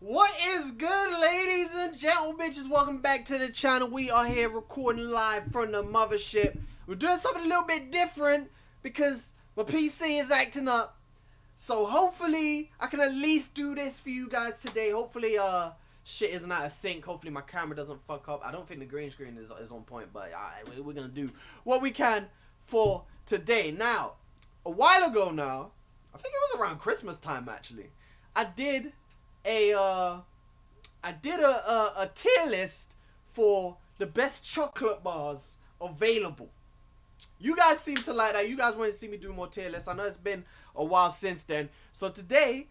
What is good, ladies and gentlemen? Welcome back to the channel. We are here recording live from the mothership. We're doing something a little bit different because my PC is acting up. So hopefully I can at least do this for you guys today. Hopefully shit isn't out of sync. Hopefully my camera doesn't fuck up. I don't think the green screen is on point, but we're gonna do what we can for today. Now, a while ago now, I think it was around Christmas time actually, I did a tier list for the best chocolate bars available. You guys seem to like that. You guys want to see me do more tier lists. I know it's been a while since then. So today,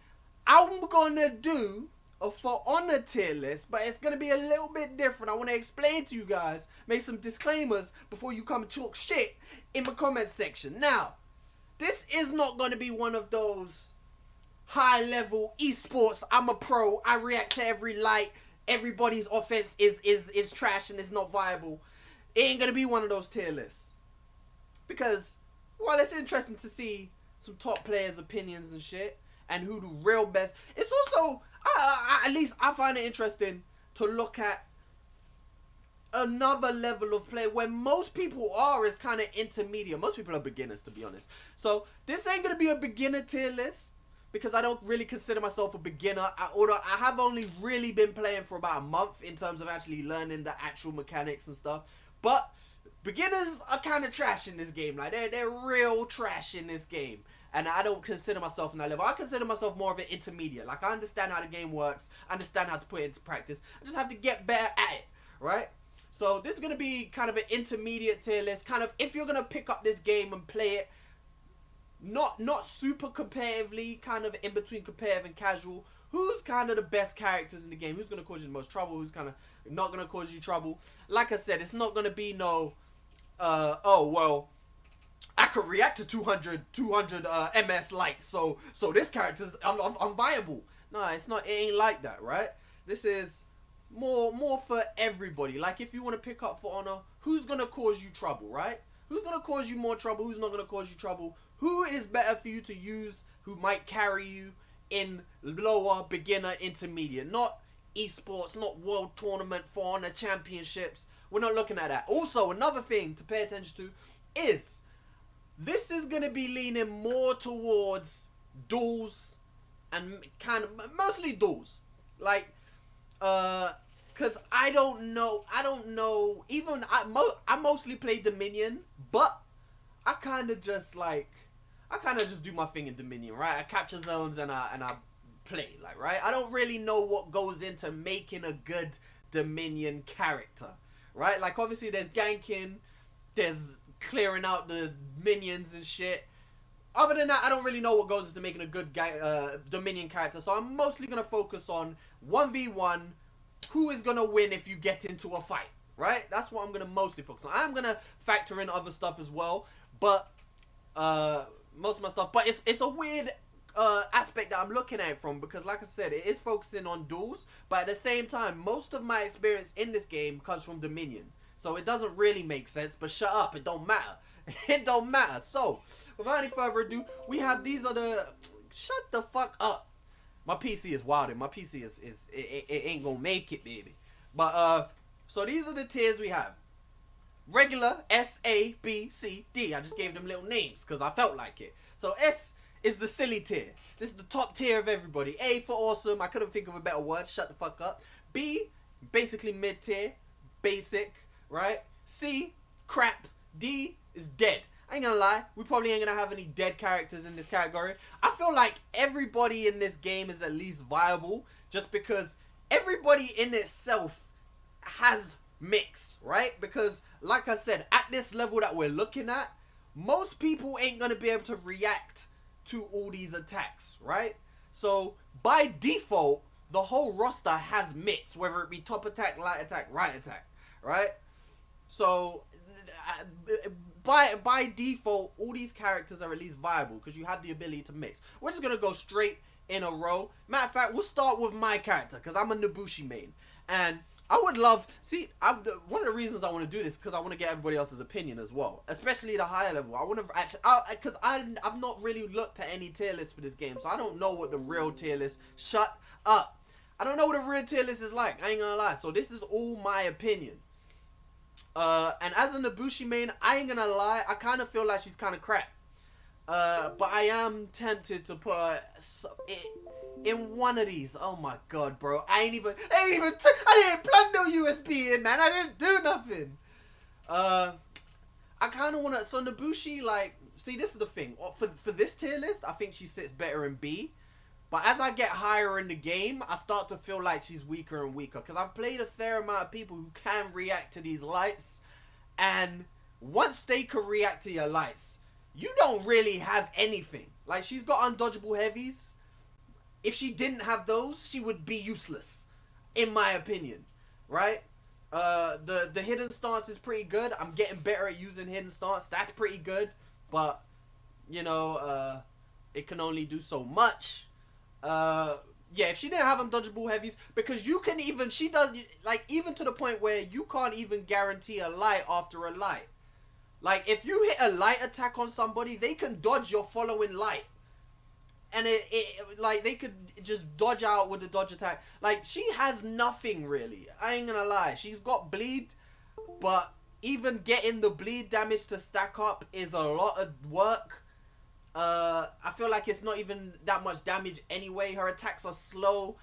I'm gonna do a For Honor tier list, but it's gonna be a little bit different. I want to explain to you guys, make some disclaimers before you come and talk shit in the comment section. Now, this is not gonna be one of those high level esports. I'm a pro. I react to every light. Everybody's offense is trash and it's not viable. It ain't gonna be one of those tier lists. Because while it's interesting to see some top players' opinions and shit, and who the real best, it's also, at least I find it interesting to look at another level of play where most people are is kind of intermediate. Most people are beginners, to be honest. So this ain't gonna be a beginner tier list because I don't really consider myself a beginner. Although I have only really been playing for about a month in terms of actually learning the actual mechanics and stuff. But beginners are kind of trash in this game. Like they're real trash in this game. And I don't consider myself in that level. I consider myself more of an intermediate. Like I understand how the game works. I understand how to put it into practice. I just have to get better at it, right? So this is going to be kind of an intermediate tier list. Kind of if you're going to pick up this game and play it, not super competitively, kind of in between competitive and casual. Who's kind of the best characters in the game? Who's going to cause you the most trouble? Who's kind of not going to cause you trouble? Like I said, it's not going to be no, oh, well, I could react to 200 MS lights, so this character's unviable. No, it's not. It ain't like that, right? This is more for everybody. Like if you want to pick up For Honor, who's gonna cause you trouble, right? Who's gonna cause you more trouble? Who's not gonna cause you trouble? Who is better for you to use? Who might carry you in lower, beginner, intermediate? Not esports, not world tournament, For Honor championships. We're not looking at that. Also, another thing to pay attention to is this is going to be leaning more towards duels and kind of mostly duels. Like, because I don't know, even I mostly play Dominion, but I kind of just do my thing in Dominion, right? I capture zones and I play, like, right? I don't really know what goes into making a good Dominion character, right? Like, obviously there's ganking, there's clearing out the minions and shit. Other than that, I don't really know what goes into making a good Dominion character. So I'm mostly going to focus on 1v1. Who is going to win if you get into a fight, right? That's what I'm going to mostly focus on. I'm going to factor in other stuff as well. But most of my stuff. But it's a weird aspect that I'm looking at it from. Because like I said, it is focusing on duels. But at the same time, most of my experience in this game comes from Dominion. So it doesn't really make sense, but shut up, it don't matter. It don't matter. So, without any further ado, we have these are the... Shut the fuck up. My PC is wilding. My PC it ain't gonna make it, baby. But, so these are the tiers we have. Regular, S, A, B, C, D. I just gave them little names, because I felt like it. So, S is the silly tier. This is the top tier of everybody. A for awesome. I couldn't think of a better word. Shut the fuck up. B, basically mid-tier. Basic. Right? C, crap. D is dead. I ain't gonna lie, we probably ain't gonna have any dead characters in this category. I feel like everybody in this game is at least viable, just because everybody in itself has mix, right? Because, like I said, at this level that we're looking at, most people ain't gonna be able to react to all these attacks, right? So, by default, the whole roster has mix, whether it be top attack, light attack, right attack, right? So, by default, all these characters are at least viable because you have the ability to mix. We're just going to go straight in a row. Matter of fact, we'll start with my character because I'm a Nobushi main. And I would love, see, one of the reasons I want to do this because I want to get everybody else's opinion as well, especially the higher level. I want to actually, because I've not really looked at any tier list for this game, so I don't know what the real tier list. Shut up! I don't know what a real tier list is like. I ain't gonna lie. So this is all my opinion. And as a Nobushi main, I ain't gonna lie. I kind of feel like she's kind of crap. But I am tempted to put her in one of these. Oh my god, bro! I didn't plug no USB in, man. I didn't do nothing. I kind of want to. So Nobushi, like, see, this is the thing. For this tier list, I think she sits better in B. But as I get higher in the game, I start to feel like she's weaker and weaker. Because I've played a fair amount of people who can react to these lights. And once they can react to your lights, you don't really have anything. Like, she's got undodgeable heavies. If she didn't have those, she would be useless, in my opinion, right? The hidden stance is pretty good. I'm getting better at using hidden stance. That's pretty good, but you know, it can only do so much. Yeah, if she didn't have undodgeable heavies, because you can even, she does, like, even to the point where you can't even guarantee a light after a light. Like, if you hit a light attack on somebody, they can dodge your following light. And like, they could just dodge out with the dodge attack. Like, she has nothing, really. I ain't gonna lie. She's got bleed, but even getting the bleed damage to stack up is a lot of work. I feel like it's not even that much damage anyway. Her attacks are slow.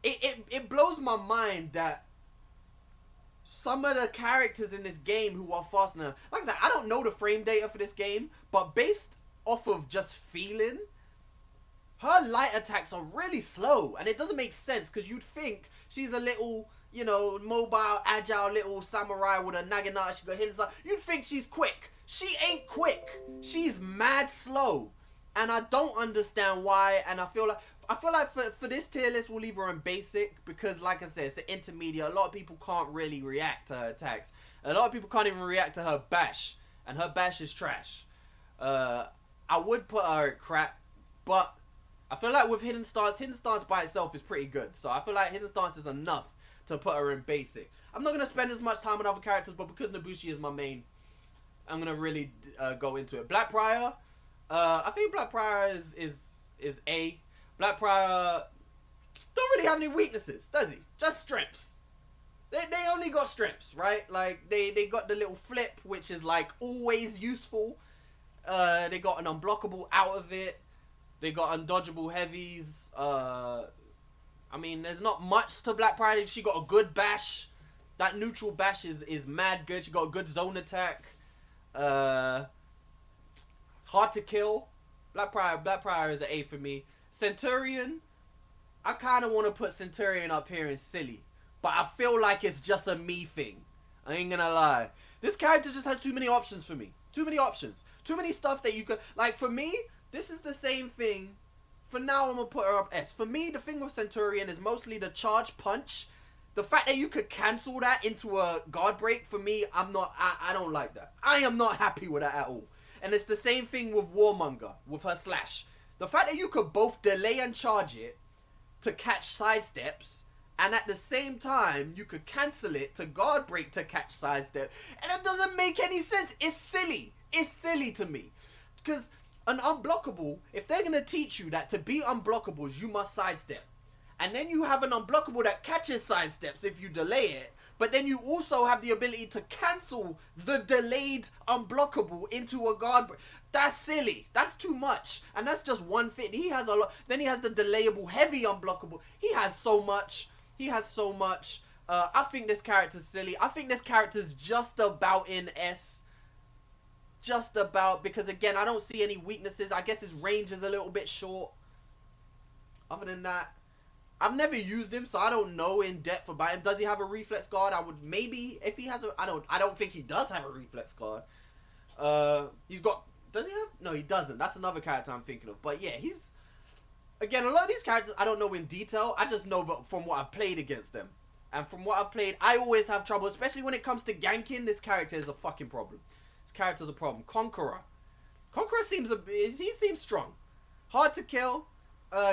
It blows my mind that some of the characters in this game who are faster, like I said, I don't know the frame data for this game, but based off of just feeling, her light attacks are really slow, and it doesn't make sense because you'd think she's a little, you know, mobile, agile little samurai with a naginata. She got hidden stuff. You'd think she's quick. She ain't quick. She's mad slow, and I don't understand why. And I feel like for this tier list, we'll leave her in basic because, like I said, it's an intermediate. A lot of people can't really react to her attacks. A lot of people can't even react to her bash, and her bash is trash. I would put her at crap, but I feel like with hidden stance by itself is pretty good. So I feel like hidden stance is enough to put her in basic. I'm not gonna spend as much time on other characters, but because Nobushi is my main, I'm gonna really go into it. Blackbriar, I think Blackbriar is A. Blackbriar don't really have any weaknesses, does he? Just strengths. They only got strengths, right? Like they got the little flip, which is like always useful. They got an unblockable out of it. They got undodgeable heavies. I mean, there's not much to Blackbriar. She got a good bash. That neutral bash is mad good. She got a good zone attack. Hard to kill. Blackbriar is an A for me. Centurion, I kind of want to put Centurion up here in silly, but I feel like it's just a me thing. I ain't gonna lie. This character just has too many options for me. Too many options. Too many stuff that you could, like, for me, this is the same thing. For now, I'm gonna put her up S. For me, the thing with Centurion is mostly the charge punch. The fact that you could cancel that into a guard break, for me, I don't like that. I am not happy with that at all. And it's the same thing with Warmonger, with her slash. The fact that you could both delay and charge it to catch sidesteps, and at the same time, you could cancel it to guard break to catch sidestep. And it doesn't make any sense. It's silly. It's silly to me. Because an unblockable, if they're going to teach you that to be unblockables, you must sidestep. And then you have an unblockable that catches sidesteps if you delay it. But then you also have the ability to cancel the delayed unblockable into a guard break. That's silly. That's too much. And that's just one thing. He has a lot. Then he has the delayable heavy unblockable. He has so much. He has so much. I think this character's silly. I think this character's just about in S. Just about. Because again, I don't see any weaknesses. I guess his range is a little bit short. Other than that, I've never used him, so I don't know in depth about him. Does he have a reflex guard? I would maybe, if he has a, I don't think he does have a reflex guard. He's got, does he have? No, he doesn't. That's another character I'm thinking of. But yeah, he's, again, a lot of these characters I don't know in detail. I just know from what I've played against them. And from what I've played, I always have trouble, especially when it comes to ganking. This character is a fucking problem. This character's a problem. Conqueror. Conqueror seems, he seems strong. Hard to kill.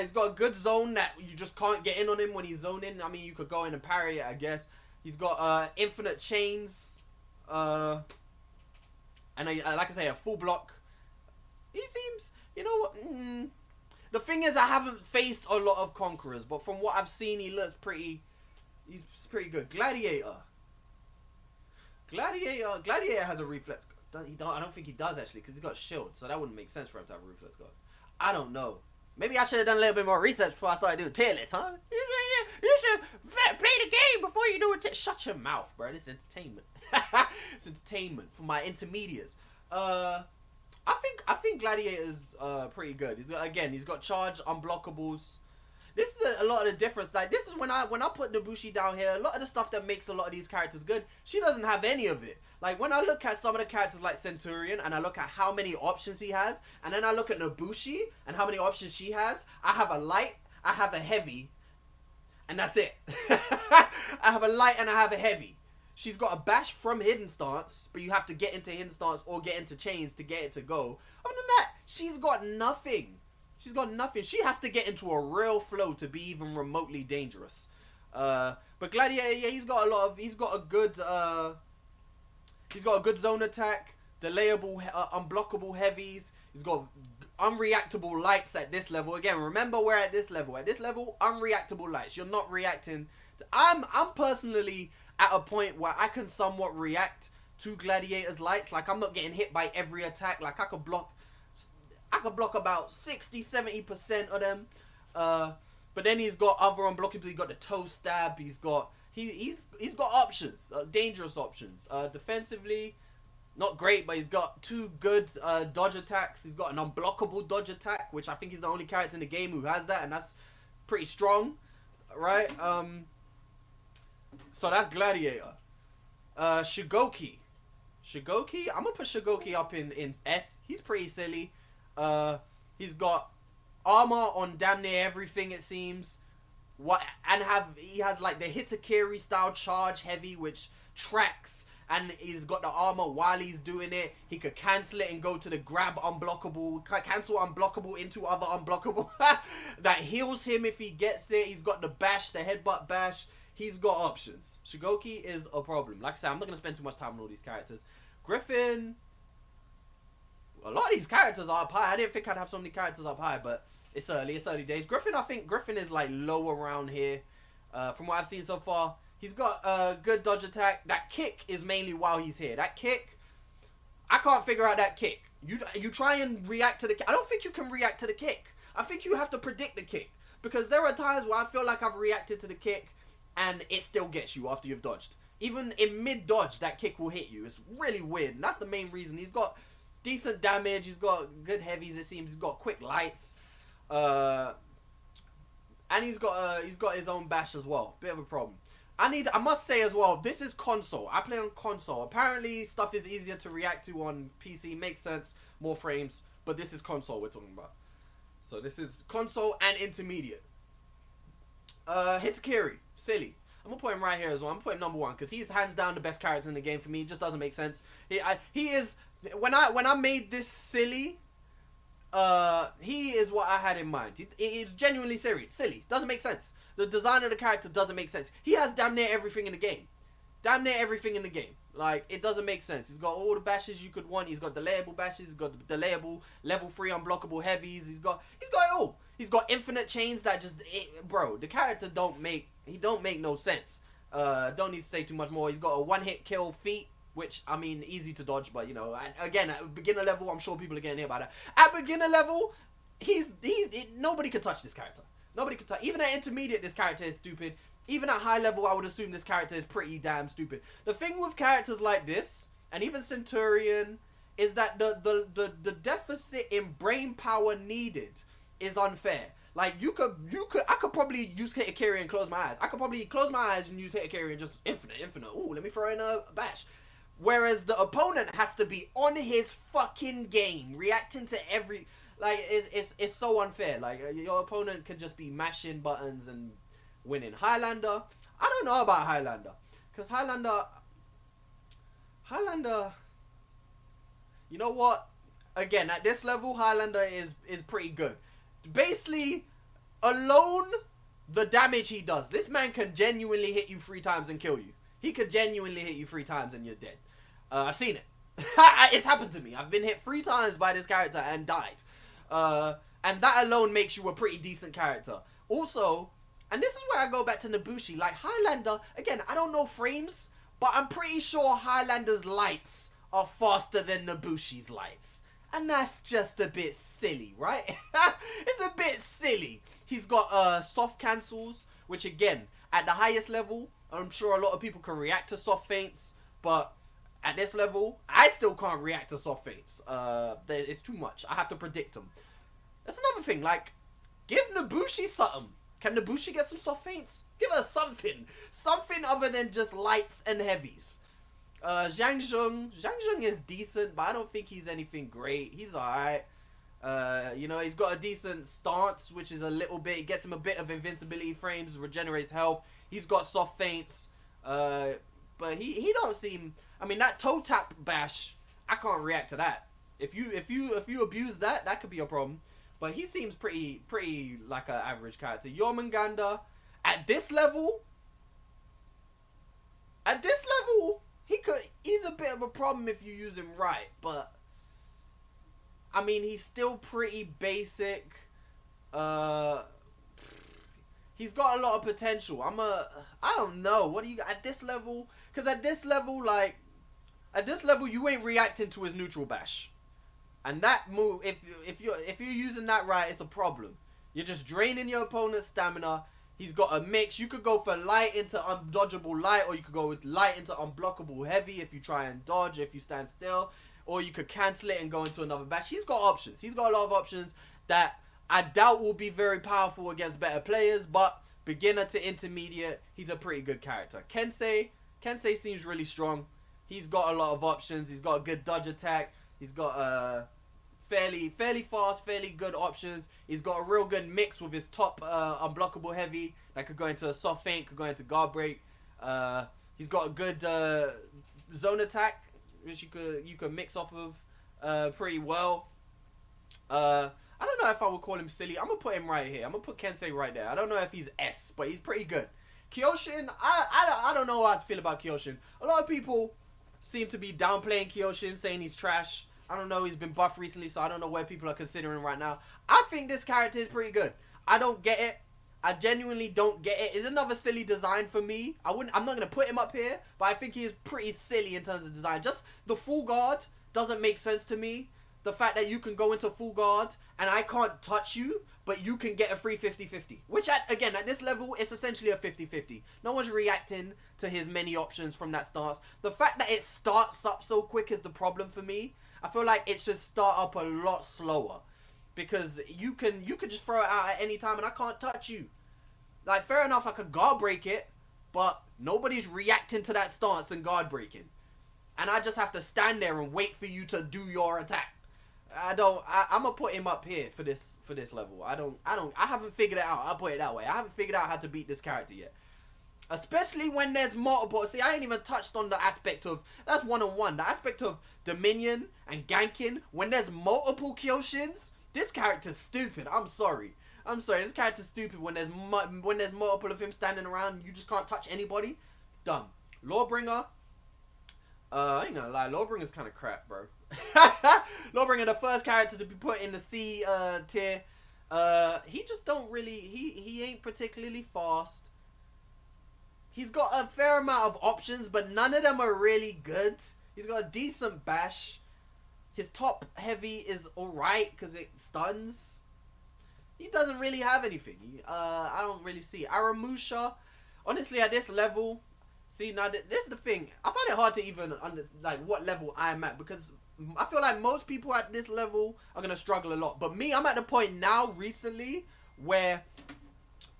He's got a good zone that you just can't get in on him when he's zoning. I mean, you could go in and parry it, I guess. He's got infinite chains. And like I say, a full block. He seems, you know what? The thing is, I haven't faced a lot of Conquerors, but from what I've seen, he looks pretty. He's pretty good. Gladiator has a reflex. I don't think he does actually, because he's got shield, so that wouldn't make sense for him to have a reflex guard. I don't know. Maybe I should have done a little bit more research before I started doing tier lists, huh? You should play the game before you do it. Shut your mouth, bro. This is entertainment. It's entertainment for my intermediates. I think Gladiator's pretty good. He's got charge, unblockables. This is a lot of the difference. Like, this is when I put Nobushi down here, a lot of the stuff that makes a lot of these characters good, she doesn't have any of it. Like, when I look at some of the characters like Centurion, and I look at how many options he has, and then I look at Nobushi, and how many options she has, I have a light, I have a heavy, and that's it. I have a light and I have a heavy. She's got a bash from hidden stance, but you have to get into hidden stance or get into chains to get it to go. Other than that, she's got nothing. She's got nothing. She has to get into a real flow to be even remotely dangerous. But Gladiator, yeah, he's got a good zone attack, delayable, unblockable heavies. He's got unreactable lights at this level. Again, remember we're at this level. At this level, unreactable lights. You're not reacting. I'm personally at a point where I can somewhat react to Gladiator's lights. Like, I'm not getting hit by every attack. Like, I could block about 60-70% of them. But then he's got other unblockables. He's got the toe stab. He's got options, dangerous options. Defensively, not great, but he's got two good dodge attacks. He's got an unblockable dodge attack, which I think he's the only character in the game who has that, and that's pretty strong, right? So that's Gladiator. Shigoki, I'm gonna put Shigoki up in S. He's pretty silly. He's got armor on damn near everything, it seems. He has like the Hitakiri style charge heavy, which tracks, and he's got the armor while he's doing it. He could cancel it and go to the grab unblockable, cancel unblockable into other unblockable. That heals him if he gets it. He's got the bash, the headbutt bash. He's got options. Shigoki is a problem. Like I said, I'm not going to spend too much time on all these characters. Griffin, a lot of these characters are up high. I didn't think I'd have so many characters up high, but it's early days. Griffin, I think Griffin is like low around here. From what I've seen so far, he's got a good dodge attack. That kick is mainly while he's here. That kick, I can't figure out that kick. You try and react to the kick. I don't think you can react to the kick. I think you have to predict the kick, because there are times where I feel like I've reacted to the kick and it still gets you after you've dodged. Even in mid-dodge, that kick will hit you. It's really weird, and that's the main reason. He's got decent damage. He's got good heavies, it seems. He's got quick lights. And he's got his own bash as well. Bit of a problem. I must say as well, this is console. I play on console. Apparently, stuff is easier to react to on PC. Makes sense. More frames. But this is console we're talking about. So this is console and intermediate. Hitakiri. Silly. I'm gonna put him right here as well. I'm gonna put him number 1 because he's hands down the best character in the game for me. It just doesn't make sense. He is. When I made this silly, he is what I had in mind. It's genuinely silly. Doesn't make sense. The design of the character doesn't make sense. He has damn near everything in the game. Like, it doesn't make sense. He's got all the bashes you could want. He's got delayable bashes. He's got delayable level 3 unblockable heavies. He's got it all. He's got infinite chains that just, bro, the character don't make no sense. Don't need to say too much more. He's got a one-hit kill feat, which, I mean, easy to dodge, but, you know, and again, at beginner level, I'm sure people are getting here about that. At beginner level, nobody can touch this character. Nobody can touch. Even at intermediate, this character is stupid. Even at high level, I would assume this character is pretty damn stupid. The thing with characters like this, and even Centurion, is that the deficit in brain power needed is unfair. Like, I could probably use Hitakiri and close my eyes. I could probably close my eyes and use Hitakiri and just infinite. Ooh, let me throw in a bash. Whereas the opponent has to be on his fucking game, reacting to every, like, it's so unfair. Like, your opponent can just be mashing buttons and winning. Highlander, I don't know about Highlander, because Highlander, you know what? Again, at this level, Highlander is pretty good. Basically, alone, the damage he does. This man can genuinely hit you 3 times and kill you. He could genuinely hit you 3 times and you're dead. I've seen it. It's happened to me. I've been hit 3 times by this character and died. And that alone makes you a pretty decent character. Also, and this is where I go back to Nobushi. Like, Highlander, again, I don't know frames, but I'm pretty sure Highlander's lights are faster than Nobushi's lights. And that's just a bit silly, right? It's a bit silly. He's got soft cancels, which again, at the highest level, I'm sure a lot of people can react to soft feints, but at this level, I still can't react to soft feints. It's too much. I have to predict them. That's another thing, like, give Nobushi something. Can Nobushi get some soft feints? Give her something. Something other than just lights and heavies. Zhang Zheng is decent, but I don't think he's anything great. He's alright. You know, he's got a decent stance, which is a little bit, it gets him a bit of invincibility frames, regenerates health. He's got soft feints. But he don't seem, I mean, that toe tap bash, I can't react to that. If you abuse that, that could be a problem. But he seems pretty like an average character. Jormungandr, at this level, he's a bit of a problem if you use him right, but I mean, he's still pretty basic. He's got a lot of potential. I don't know. What do you at this level? Because at this level, you ain't reacting to his neutral bash, and that move, if you're using that right, it's a problem. You're just draining your opponent's stamina. He's got a mix. You could go for light into undodgeable light, or you could go with light into unblockable heavy if you try and dodge, if you stand still. Or you could cancel it and go into another bash. He's got options. He's got a lot of options that I doubt will be very powerful against better players. But beginner to intermediate, he's a pretty good character. Kensei seems really strong. He's got a lot of options. He's got a good dodge attack. He's got fairly fast, fairly good options. He's got a real good mix with his top unblockable heavy that could go into a soft feint, could go into guard break. He's got a good zone attack, which you could mix off of pretty well. I don't know if I would call him silly. I'm gonna put him right here. I'm gonna put Kensei right there. I don't know if he's S, but he's pretty good. Kyoshin, I don't know how to feel about Kyoshin. A lot of people seem to be downplaying Kyoshin, saying he's trash. I don't know, he's been buffed recently, so I don't know where people are considering right now. I think this character is pretty good. I don't get it. I genuinely don't get it. It's another silly design for me. I'm not going to put him up here, but I think he is pretty silly in terms of design. Just the full guard doesn't make sense to me. The fact that you can go into full guard and I can't touch you, but you can get a free 50-50. Which, again, at this level, it's essentially a 50-50. No one's reacting to his many options from that stance. The fact that it starts up so quick is the problem for me. I feel like it should start up a lot slower. Because you can just throw it out at any time and I can't touch you. Like, fair enough, I could guard break it, but nobody's reacting to that stance and guard breaking. And I just have to stand there and wait for you to do your attack. I'm gonna put him up here for this level. I haven't figured it out. I'll put it that way. I haven't figured out how to beat this character yet. Especially when there's multiple. See, I ain't even touched on the aspect of, that's one-on-one. The aspect of Dominion and ganking. When there's multiple Kyoshins, this character's stupid. I'm sorry. This character's stupid when there's multiple of him standing around and you just can't touch anybody. Dumb. Lawbringer. I ain't gonna lie. Lawbringer's kind of crap, bro. Lawbringer, the first character to be put in the C tier. He just don't really. He ain't particularly fast. He's got a fair amount of options, but none of them are really good. He's got a decent bash. His top heavy is alright because it stuns. He doesn't really have anything. I don't really see Aramusha. Honestly, at this level, see, now this is the thing. I find it hard to even what level I'm at, because I feel like most people at this level are gonna struggle a lot. But me, I'm at the point now recently where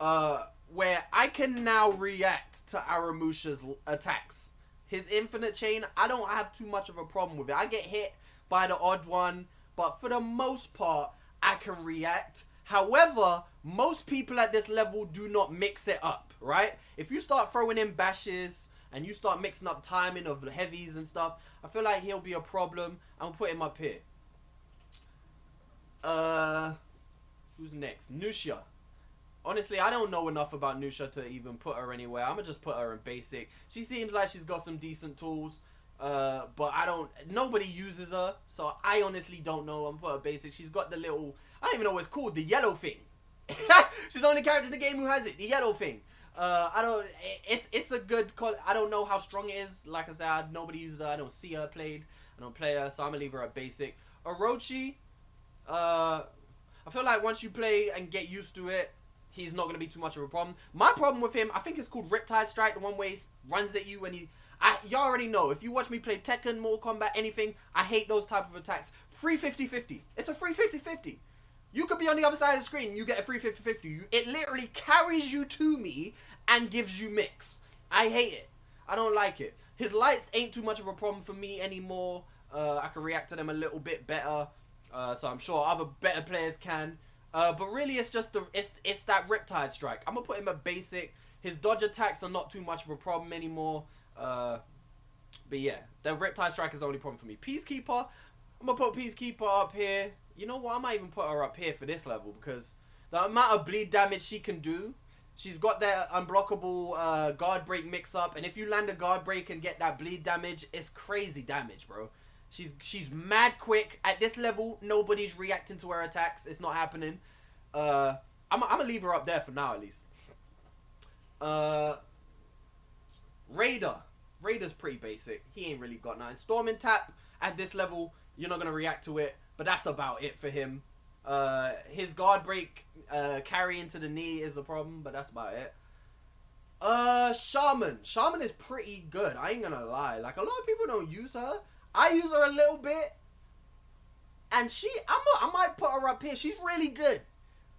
I can now react to Aramusha's attacks. His infinite chain, I don't have too much of a problem with it. I get hit by the odd one, but for the most part, I can react. However, most people at this level do not mix it up, right? If you start throwing in bashes and you start mixing up timing of the heavies and stuff, I feel like he'll be a problem. I'm gonna put him up here. Who's next? Nusia. Honestly, I don't know enough about Nusia to even put her anywhere. I'm gonna just put her in basic. She seems like she's got some decent tools. But nobody uses her, so I honestly don't know. I'm put her basic. She's got the little, I don't even know what it's called, the yellow thing. She's the only character in the game who has it, the yellow thing. It's a good call. I don't know how strong it is. Like I said, nobody uses her. I don't see her played. I don't play her, so I'm gonna leave her at basic. Orochi, I feel like once you play and get used to it, he's not gonna be too much of a problem. My problem with him, I think it's called Riptide Strike, the one where he runs at you and you already know. If you watch me play Tekken, Mortal Kombat, anything, I hate those type of attacks. Free 50-50. It's a free 50-50. You could be on the other side of the screen, you get a free 50-50. It literally carries you to me and gives you mix. I hate it. I don't like it. His lights ain't too much of a problem for me anymore. I can react to them a little bit better. So I'm sure other better players can. But really, it's just it's that Riptide Strike. I'm gonna put him at basic. His dodge attacks are not too much of a problem anymore. But yeah, the Riptide Strike is the only problem for me. Peacekeeper, I'm gonna put Peacekeeper up here. You know what? I might even put her up here for this level because the amount of bleed damage she can do. She's got that unblockable guard break mix up, and if you land a guard break and get that bleed damage, it's crazy damage, bro. She's mad quick. At this level, nobody's reacting to her attacks. It's not happening. I'm gonna leave her up there for now, at least. Raider's pretty basic. He ain't really got nothing. Storm and Tap, at this level, you're not gonna react to it, but that's about it for him. His guard break carry into the knee is a problem, but that's about it. Shaman is pretty good. I ain't gonna lie. Like, a lot of people don't use her. I use her a little bit, and I might put her up here. She's really good,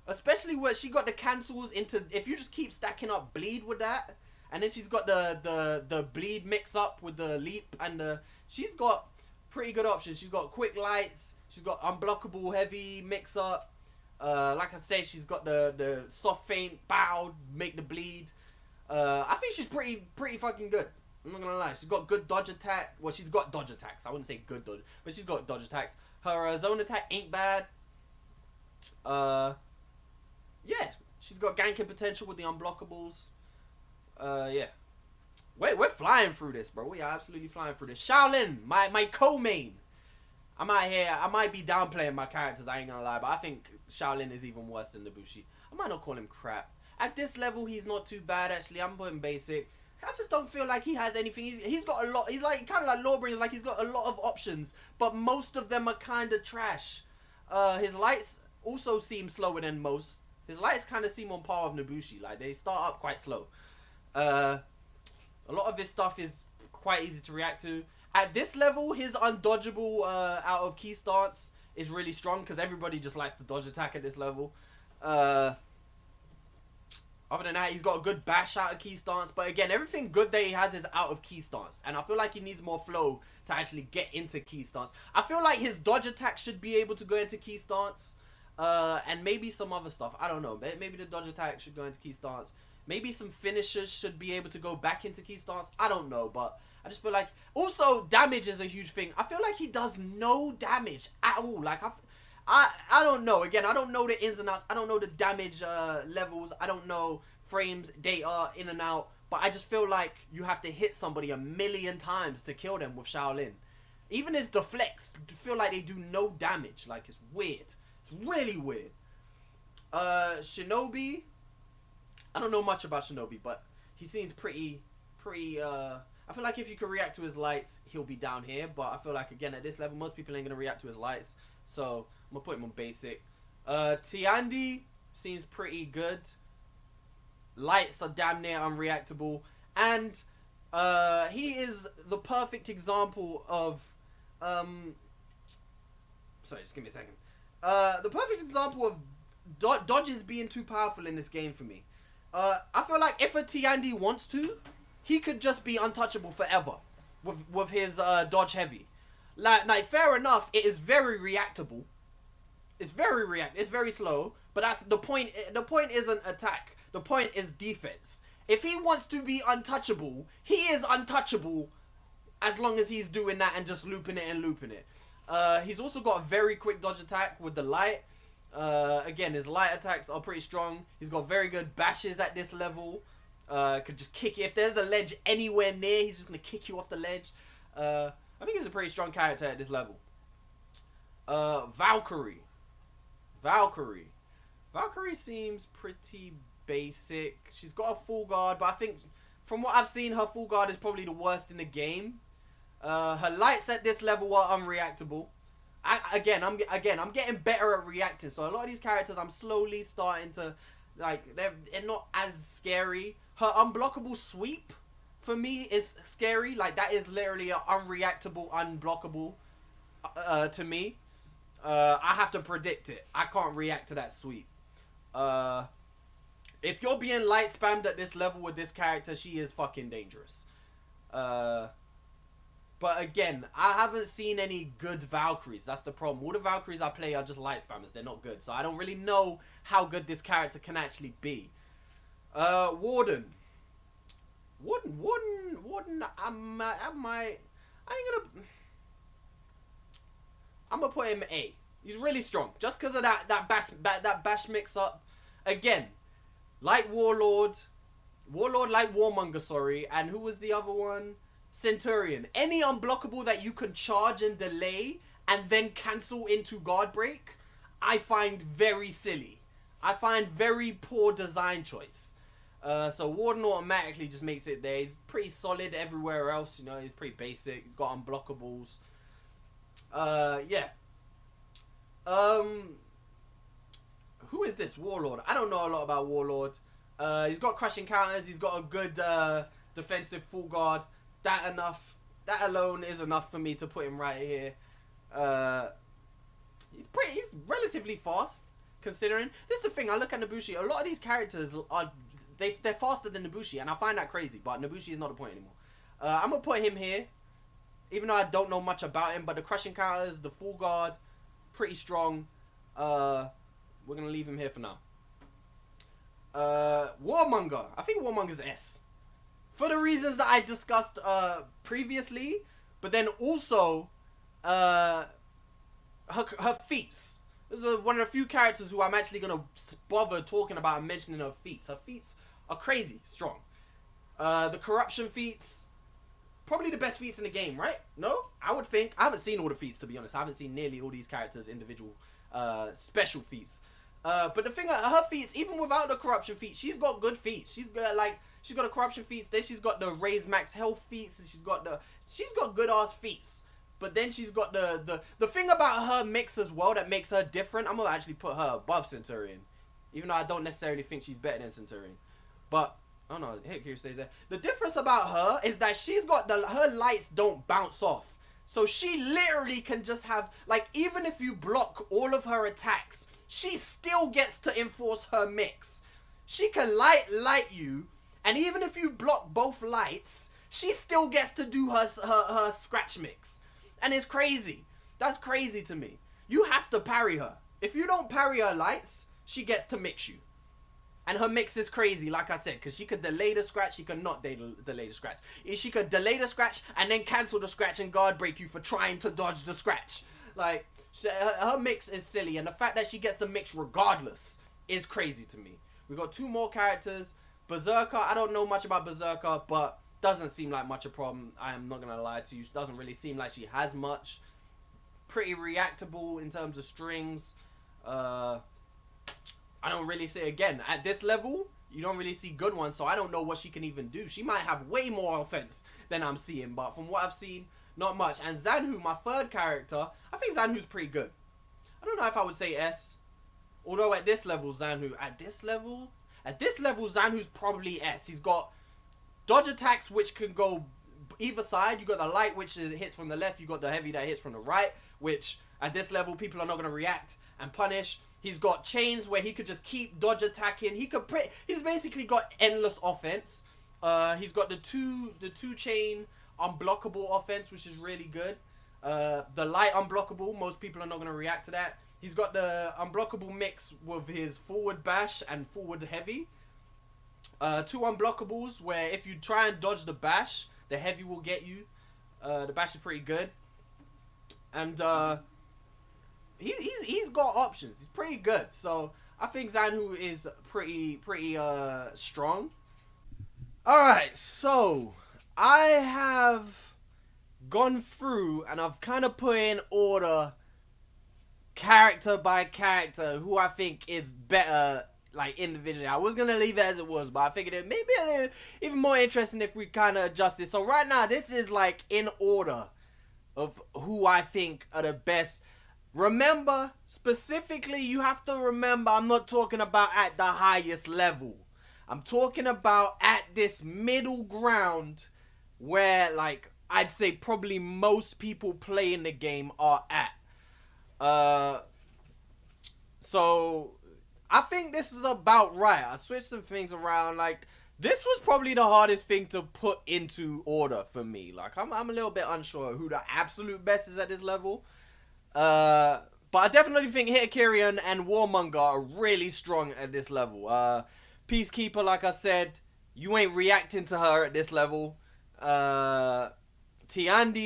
especially where she got the cancels into. If you just keep stacking up bleed with that, and then she's got the bleed mix up with the leap, and she's got pretty good options. She's got quick lights. She's got unblockable heavy mix up. Like I said, she's got the soft feint, bow, make the bleed. I think she's pretty fucking good. I'm not gonna lie. She's got good dodge attack. Well, she's got dodge attacks. I wouldn't say good dodge, but she's got dodge attacks. Her zone attack ain't bad. Yeah, she's got ganking potential with the unblockables. Yeah. We're flying through this, bro. We are absolutely flying through this. Shaolin, my co-main. I'm out here. I might be downplaying my characters. I ain't gonna lie, but I think Shaolin is even worse than Nobushi. I might not call him crap. At this level, he's not too bad actually. I'm putting basic. I just don't feel like he has anything. He's got a lot. He's like kind of like Lawbringers. Like he's got a lot of options, but most of them are kind of trash. His lights also seem slower than most. His lights kind of seem on par with Nobushi. Like they start up quite slow. A lot of his stuff is quite easy to react to. At this level, his undodgeable out of key stance is really strong because everybody just likes to dodge attack at this level. Other than that, he's got a good bash out of key stance. But again, everything good that he has is out of key stance. And I feel like he needs more flow to actually get into key stance. I feel like his dodge attack should be able to go into key stance. And maybe some other stuff. I don't know. Maybe the dodge attack should go into key stance. Maybe some finishers should be able to go back into key stance. I don't know. But I just feel like... Also, damage is a huge thing. I feel like he does no damage at all. Like, I don't know. Again, I don't know the ins and outs. I don't know the damage levels. I don't know frames, data, in and out. But I just feel like you have to hit somebody 1,000,000 times to kill them with Shaolin. Even his deflects feel like they do no damage. Like, it's weird. It's really weird. Shinobi. I don't know much about Shinobi, but he seems pretty... I feel like if you can react to his lights, he'll be down here. But I feel like, again, at this level, most people ain't going to react to his lights. So, I'm going to put him on basic. Tiandi seems pretty good. Lights are damn near unreactable. And he is the perfect example of... sorry, just give me a second. The perfect example of dodges being too powerful in this game for me. I feel like if a Tiandi wants to, he could just be untouchable forever with his dodge heavy. Like fair enough, it is very reactable. It's very slow, but that's the point. The point isn't attack. The point is defense. If he wants to be untouchable, he is untouchable as long as he's doing that and just looping it and looping it. He's also got a very quick dodge attack with the light. Again, his light attacks are pretty strong. He's got very good bashes at this level. Could just kick you. If there's a ledge anywhere near, he's just going to kick you off the ledge. I think he's a pretty strong character at this level. Valkyrie. Valkyrie seems pretty basic. She's got a full guard, but I think from what I've seen, her full guard is probably the worst in the game. Her lights at this level are unreactable. I'm getting better at reacting. So a lot of these characters, I'm slowly starting to, like, they're not as scary. Her unblockable sweep, for me, is scary. Like, that is literally an unreactable, unblockable, to me. I have to predict it. I can't react to that sweep. If you're being light spammed at this level with this character, she is fucking dangerous. But again, I haven't seen any good Valkyries. That's the problem. All the Valkyries I play are just light spammers. They're not good. So I don't really know how good this character can actually be. Warden. I'm gonna put him A. He's really strong. Just because of that bash mix up. Again, like Warlord, like Warmonger, sorry. And who was the other one? Centurion. Any unblockable that you can charge and delay and then cancel into guard break, I find very silly. I find very poor design choice. So Warden automatically just makes it there. He's pretty solid everywhere else, you know, he's pretty basic. He's got unblockables. Yeah. Who is this? Warlord. I don't know a lot about Warlord. He's got crushing counters. He's got a good defensive full guard. That alone is enough for me to put him right here. He's relatively fast, considering. This is the thing, I look at Nobushi, a lot of these characters are, they're faster than Nobushi, and I find that crazy, but Nobushi is not the point anymore. I'm going to put him here, even though I don't know much about him, but the crushing counters, the full guard, pretty strong. We're going to leave him here for now. Warmonger. I think Warmonger's S. For the reasons that I discussed previously, but then also her feats. This is one of the few characters who I'm actually going to bother talking about and mentioning her feats. Her feats are crazy strong. The corruption feats, probably the best feats in the game, right? No? I would think. I haven't seen all the feats, to be honest. I haven't seen nearly all these characters' individual special feats. But the thing, her feats, even without the corruption feats, she's got good feats. She's got she's got a corruption feats, then she's got the raise max health feats, and she's got good ass feats. But then she's got the thing about her mix as well that makes her different. I'm gonna actually put her above Centurion, even though I don't necessarily think she's better than Centurion. But oh no, here stays there. The difference about her is that she's got her lights don't bounce off. So she literally can just have, like, even if you block all of her attacks, she still gets to enforce her mix. She can light you, and even if you block both lights, she still gets to do her scratch mix. And it's crazy. That's crazy to me. You have to parry her. If you don't parry her lights, she gets to mix you. And her mix is crazy, like I said, because she could delay the scratch, she could not delay the scratch. She could delay the scratch and then cancel the scratch and guard break you for trying to dodge the scratch. Like, her mix is silly, and the fact that she gets the mix regardless is crazy to me. We got two more characters. Berserker, I don't know much about Berserker, but doesn't seem like much a problem. I am not going to lie to you. Doesn't really seem like she has much. Pretty reactable in terms of strings. I don't really see, again, at this level, you don't really see good ones, so I don't know what she can even do. She might have way more offense than I'm seeing, but from what I've seen, not much. And Zanu, my third character, I think Zanu's pretty good. I don't know if I would say S. Although at this level, Zanu's probably S. He's got dodge attacks which can go either side. You got the light which hits from the left. You got the heavy that hits from the right, which at this level people are not going to react and punish. He's got chains where he could just keep dodge attacking. He's basically got endless offense. He's got the two chain unblockable offense, which is really good. The light unblockable, most people are not going to react to that. He's got the unblockable mix with his forward bash and forward heavy. Two unblockables where if you try and dodge the bash, the heavy will get you. The bash is pretty good. And he's got options. He's pretty good. So I think Zanu is pretty strong. All right, so I have gone through and I've kind of put in order, character by character, who I think is better, like, individually. I was gonna leave it as it was, but I figured it may be a little, even more interesting if we kind of adjust it. So right now, this is like in order of who I think are the best. Remember, specifically, you have to remember, I'm not talking about at the highest level. I'm talking about at this middle ground where, like, I'd say probably most people playing the game are at. So I think this is about right. I switched some things around. Like, this was probably the hardest thing to put into order for me. Like, I'm a little bit unsure who the absolute best is at this level. But I definitely think Hitokiri and Warmonger are really strong at this level. Peacekeeper, like I said, you ain't reacting to her at this level. Tiandi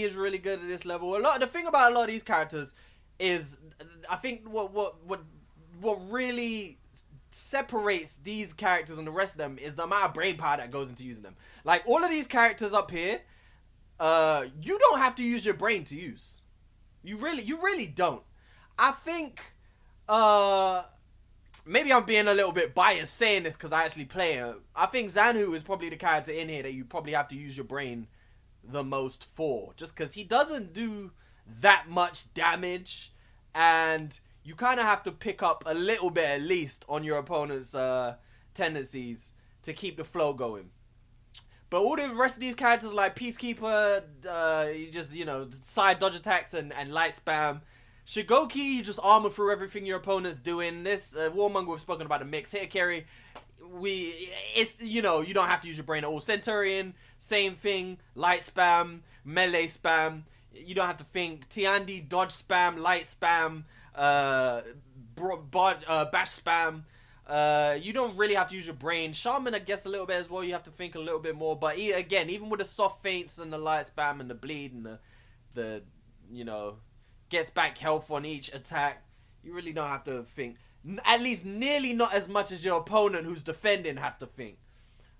is really good at this level. The thing about a lot of these characters is, I think what really separates these characters and the rest of them is the amount of brain power that goes into using them. Like, all of these characters up here, you don't have to use your brain to use. You really don't. I think, maybe I'm being a little bit biased saying this because I actually play her. I think Zanu is probably the character in here that you probably have to use your brain the most for. Just because he doesn't do that much damage. And you kind of have to pick up a little bit at least on your opponent's tendencies to keep the flow going. But all the rest of these characters, like Peacekeeper, you just, side dodge attacks and light spam. Shigoki, you just armor through everything your opponent's doing. This, Warmonger, we've spoken about the mix. Hitokiri, you don't have to use your brain at all. Centurion, same thing. Light spam, melee spam. You don't have to think. Tiandi, dodge spam, light spam, bash spam. You don't really have to use your brain. Shaman, I guess, a little bit as well. You have to think a little bit more. But again, even with the soft feints and the light spam and the bleed and the gets back health on each attack, you really don't have to think. At least nearly not as much as your opponent who's defending has to think.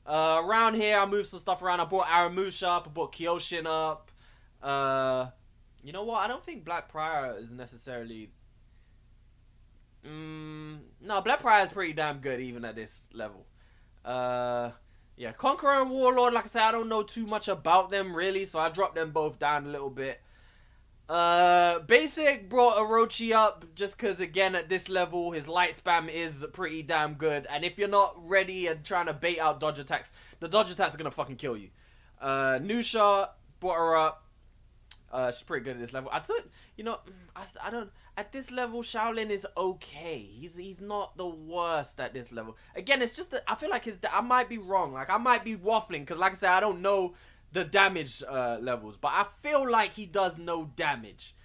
Around here, I moved some stuff around. I brought Aramusha up. I brought Kyoshin up. You know what? I don't think Black Prior is necessarily... no, Black Prior is pretty damn good even at this level. Yeah, Conqueror and Warlord, like I said, I don't know too much about them really, so I dropped them both down a little bit. Basic brought Orochi up just because, again, at this level, his light spam is pretty damn good. And if you're not ready and trying to bait out dodge attacks, the dodge attacks are going to fucking kill you. Nusia brought her up. She's pretty good at this level. I don't... At this level, Shaolin is okay. He's not the worst at this level. Again, it's just that I feel like I might be wrong. Like, I might be waffling because, like I said, I don't know the damage levels, but I feel like he does no damage.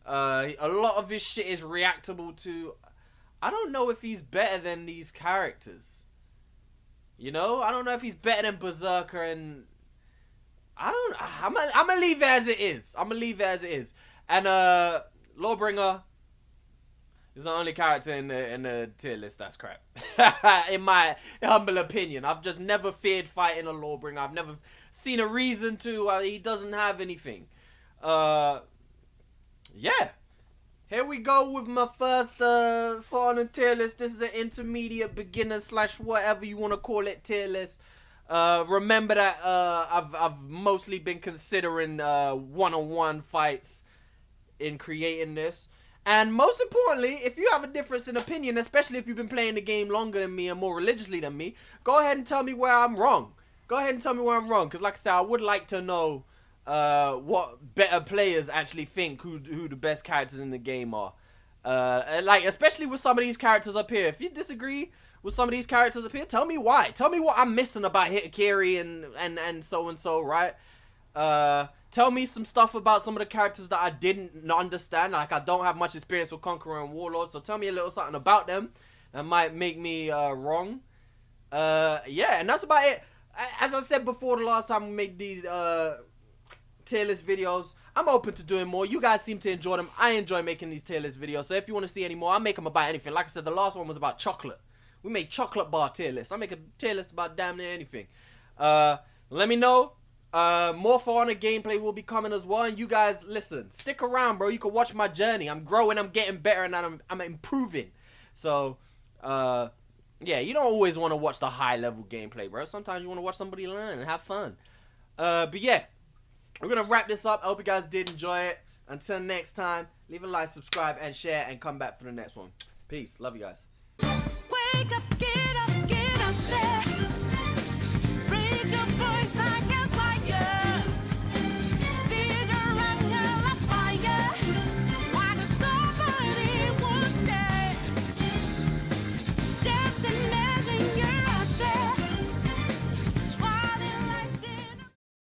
A lot of his shit is reactable to... I don't know if he's better than these characters. I don't know if he's better than Berserker, and I'm gonna leave it as it is. And Lawbringer is the only character in the tier list that's crap. In my humble opinion. I've just never feared fighting a Lawbringer. I've never seen a reason to. He doesn't have anything. Yeah. Here we go with my first for on the tier list. This is an intermediate beginner / whatever you want to call it tier list. Remember that I've mostly been considering one-on-one fights in creating this. And most importantly, if you have a difference in opinion, especially if you've been playing the game longer than me and more religiously than me, go ahead and tell me where I'm wrong. Because like I said, I would like to know what better players actually think who the best characters in the game are. Especially with some of these characters up here. If you disagree with some of these characters up here, tell me why. Tell me what I'm missing about Hitokiri and so, right? Tell me some stuff about some of the characters that I didn't understand. Like, I don't have much experience with Conqueror and Warlord, so tell me a little something about them that might make me wrong. Yeah, and that's about it. As I said before the last time we made these tier list videos. I'm open to doing more. You guys seem to enjoy them. I enjoy making these tier list videos. So if you want to see any more, I'll make them about anything. Like I said, the last one was about chocolate. We made chocolate bar tier lists. I'll make a tier list about damn near anything. Let me know. More For Honor gameplay will be coming as well. And you guys, listen, stick around, bro. You can watch my journey. I'm growing, I'm getting better, and I'm improving. So, yeah, you don't always want to watch the high level gameplay, bro. Sometimes you want to watch somebody learn and have fun. But yeah, we're going to wrap this up. I hope you guys did enjoy it. Until next time, leave a like, subscribe, and share, and come back for the next one. Peace. Love you guys. Wake up, get